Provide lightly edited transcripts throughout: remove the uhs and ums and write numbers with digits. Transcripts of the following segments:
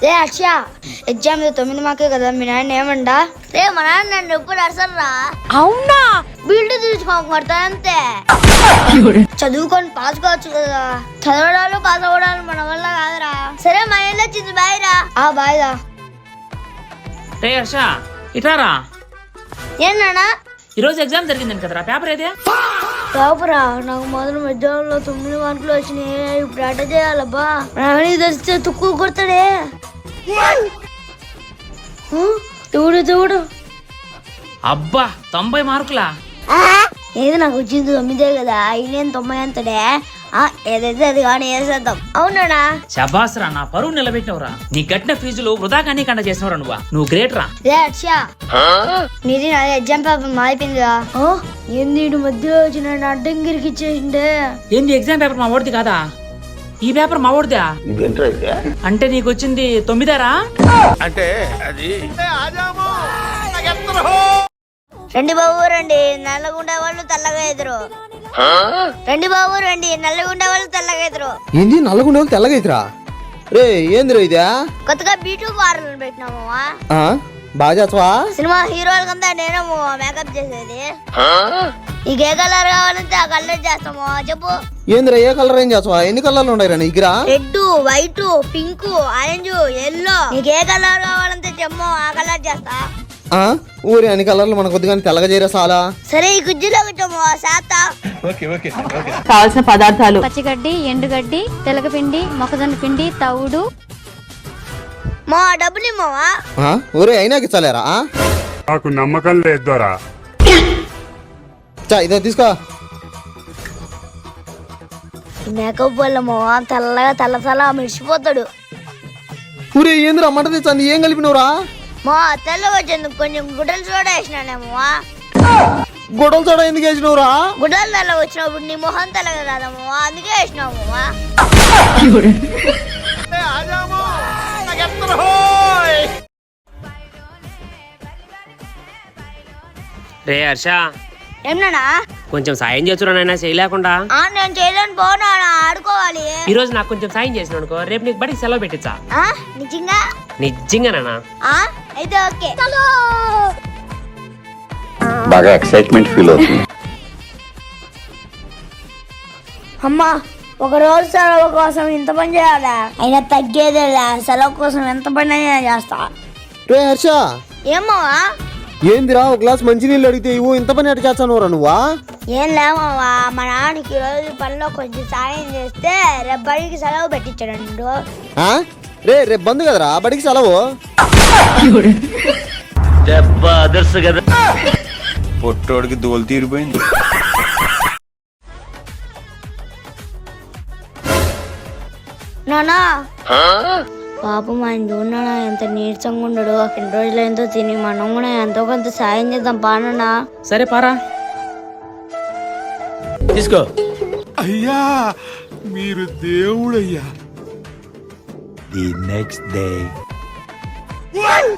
రే అక్ష, exam 9 మార్కే కదా, మీ నాయన ఏమండా? రే మా నాన్న నన్ను ఎప్పుడు అరసరా. అవునా? బిల్డ్ తీసుకోకూడదు అంతే. చదువుకొని పాస్ కావచ్చు కదా. చదవడాలు పాస్ అవ్వడాలు మన వల్ల కాదురా. సరే మా ఇల్లు వచ్చింది, బాయ్ రా. బాయ్ రా. రే హర్ష, ఇటారా. ఏనా ఈరోజు ఎగ్జామ్ జరిగిందని కదరా, పేపర్ ఏదే? పేపరా? నాకు మొదలు మధ్యాహ్నంలో 9 మార్కులు వచ్చినాయి. ఇప్పుడు అట చేయాలబ్బా. నాని తెస్తే తుక్కు కొడతాడే. చూడు అబ్బా, 90 మార్కులా? ఏది నాకు వచ్చింది 9 కదా, అయిన 90 అంతడే. ఏదైతే అది కానీ వేసేద్దాం. అవునా? శబాస్ రా, నా పరువు నిలబెట్టినవురా. నీ కట్టిన ఫీజులు వృధా కానీ కండ చేసినవరా నువ్వు గ్రేట్ రా. నీది నాది ఎగ్జామ్ పేపర్ మారిపోయిందిరా. ఏంది మధ్యలో వచ్చిన అడ్డంగిరికి ఇచ్చేసిండే. ఏంది ఎగ్జామ్ పేపర్ మా ఓడిది కాదా? ఈ పేపర్ మా ఓడిదా? అంటే నీకు వచ్చింది 9రా? అంటే అది రండి బాబు రండి, నల్లగుండే వాళ్ళు తెల్లగా ఎదురు. రండి బాబు రండి, నల్లగుండే వాళ్ళు తెల్లగా ఎదురు. ఏంది నల్లగుండే వాళ్ళు తెల్లగా ఎదురా? రే ఏందిరా ఇదా? కొత్తగా B2 పార్లర్ పెట్టినాము. బాగా చేస్తావా? సినిమా హీరోలకంతా నేను మేకప్ చేసేది. నీకు ఏ కలర్ కావాలంటే ఆ కలర్ చేస్తాము. చెప్పు. ఏందిరా ఏ కలర్ ఏం చేస్తావా? ఎన్ని కలర్లు ఉన్నాయి నీకురా? Red, white, pink, orange, yellow. నీకు ఏ కలర్ కావాలంటే చెప్పు, ఆ కలర్ చేస్తా. ఊరి అన్ని కలర్లు మన కొద్దిగా తెల్లగా చేరా చాలా. సరే ఈ గుజ్జులో పెట్టాము చేస్తా. కావాల్సిన పదార్థాలు: పచ్చిగడ్డి, ఎండుగడ్డి, తెలగపిండి, మొక్కజొన్న పిండి, తవుడు. మా డబ్బులు ఇమ్మవా? ఊరే అయినాకి ఇచ్చలేరా? నాకు నమ్మకం లేదురా. ఇదో తీసుకో. మేకప్ వల్ల మా తెల్లగా తెల్ల మెరిసిపోతాడు. ఊరే ఏందిరా మంట తెచ్చాను, ఏం కలిపినవురా? మా తెల్లగా వచ్చేందుకు కొంచెం గుడ్డలు సోడా వేసినానేమో. గొడవలు సోడా ఎందుకు వేసినవురా? గుడ్డలు తెల్లగా వచ్చినప్పుడు నీ మొహం తెల్లగా రాదమ్మో, అందుకే వేసినాము. రే హర్ష, ఏమన్నా కొంచెం సాయం చేస్తున్నా చేయలేకుండా? నేను చేయలేను, పోనా ఆడుకోవాలి. ఈ రోజు నాకు కొంచెం సాయం చేసిన అనుకో, రేపు నీకు బడికి సెలవు పెట్టించా. నిజంగా? నిజంగానా? అయితే ఓకే. బాగా ఎక్సైట్మెంట్ ఫీల్ అవుతుంది. అమ్మా, ఒక రోజు సెలవు కోసం ఇంత పని చేయాలా? అయినా తగ్గేదే, సెలవు కోసం ఎంత పని అయినా చేస్తా. రే హర్ష, ఏమో ఏందిరా ఒక గ్లాస్ మంచినీళ్ళు అడిగితే ఇవ్వు, ఇంత పని ఎట్ట చేస్తానురా నువ్వా? ఏం లేవమ్మా, మా నాన్నకి రోజు పనిలో కొంచెం సాయం చేస్తే రేపు బడికి సెలవు పెట్టించాడు. రేపు బంద్ కదరా, బడికి సెలవు. పొట్టోడికి దోలు తీరిపోయింది. నానా పాపం ఆయన చూడనా ఎంత నీరసంగా ఉండడు. 2 రోజులు ఎంతో తిని మనం కూడా ఎంతో కొంత సాయం చేద్దాం పానన్నా. సరే పారా, తీసుకో. అయ్యా మీరు దేవుడయ్యా. The next day.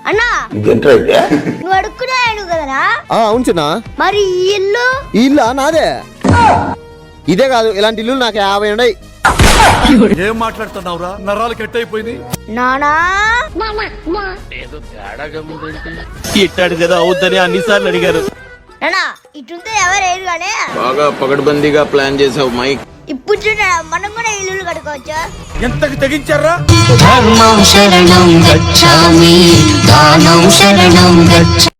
అన్నా నువ్వు అడుక్కున్నాడు కదరా? అవును చిన్న. మరి ఈ ఇల్లు? ఈ ఇల్లా నాదే. ఇదే కాదు, ఇలాంటి ఇల్లు నాకు 50 ఉన్నాయి. ఏం మాట్లాడుతున్నావురా? నరాలు కట్ అయిపోయింది. నానా ఇట్టాడు కదా అవుద్దని అన్నిసార్లు అడిగారు. నానా ఇటుంటే ఎవరు కానీ బాగా పగడ్బందీగా ప్లాన్ చేసావు మైక్. ఇప్పుడు చూడ మనం కూడా ఇల్లు కట్టుకోవచ్చు. ఎంతకి తెగించారా? ధర్మం శరణం గచ్ఛామి, దానం శరణం గచ్ఛామి.